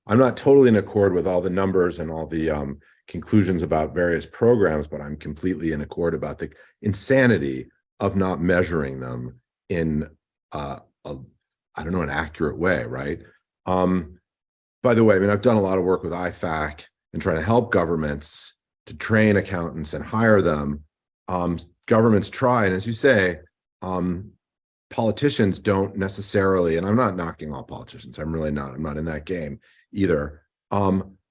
I'm not totally in accord with all the numbers and all the conclusions about various programs, but I'm completely in accord about the insanity of not measuring them in I don't know, an accurate way, right? By the way, I mean, I've done a lot of work with IFAC and trying to help governments to train accountants and hire them. Governments try, and as you say, politicians don't necessarily, and I'm not knocking all politicians, I'm really not, I'm not in that game either.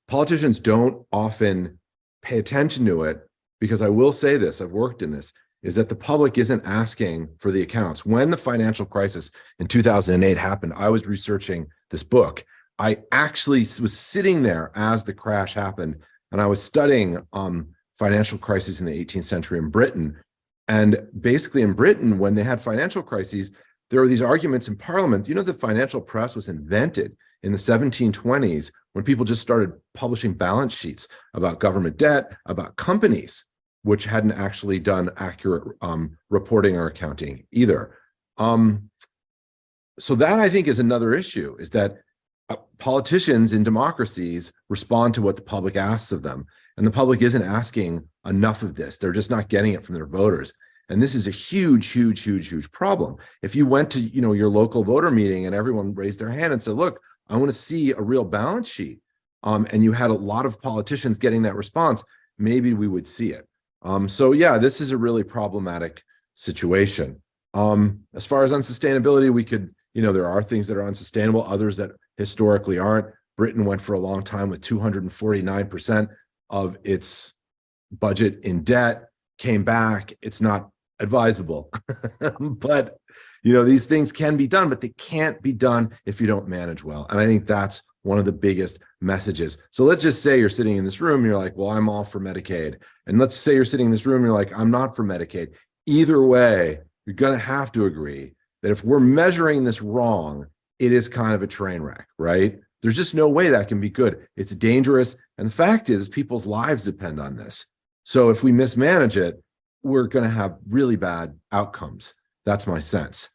Politicians don't often pay attention to it, because I will say this, I've worked in this, is that the public isn't asking for the accounts. When the financial crisis in 2008 happened, I was researching this book. I actually was sitting there as the crash happened, and I was studying financial crises in the 18th century in Britain. And basically in Britain, when they had financial crises, there were these arguments in Parliament. You know, the financial press was invented in the 1720s when people just started publishing balance sheets about government debt, about companies, which hadn't actually done accurate reporting or accounting either. So that, I think, is another issue, is that politicians in democracies respond to what the public asks of them. And the public isn't asking enough of this. They're just not getting it from their voters. And this is a huge, huge, huge, huge problem. If you went to, you know, your local voter meeting and everyone raised their hand and said, look, I want to see a real balance sheet, and you had a lot of politicians getting that response, maybe we would see it. So yeah, this is a really problematic situation. As far as unsustainability, we could, you know, there are things that are unsustainable, others that historically aren't. Britain went for a long time with 249% of its budget in debt, came back. It's not advisable, but you know, these things can be done, but they can't be done if you don't manage well. And I think that's one of the biggest messages. So let's just say you're sitting in this room, you're like, well, I'm all for Medicaid. And let's say you're sitting in this room, you're like, I'm not for Medicaid. Either way, you're going to have to agree that if we're measuring this wrong, it is kind of a train wreck, right? There's just no way that can be good. It's dangerous. And the fact is, people's lives depend on this. So if we mismanage it, we're going to have really bad outcomes. That's my sense.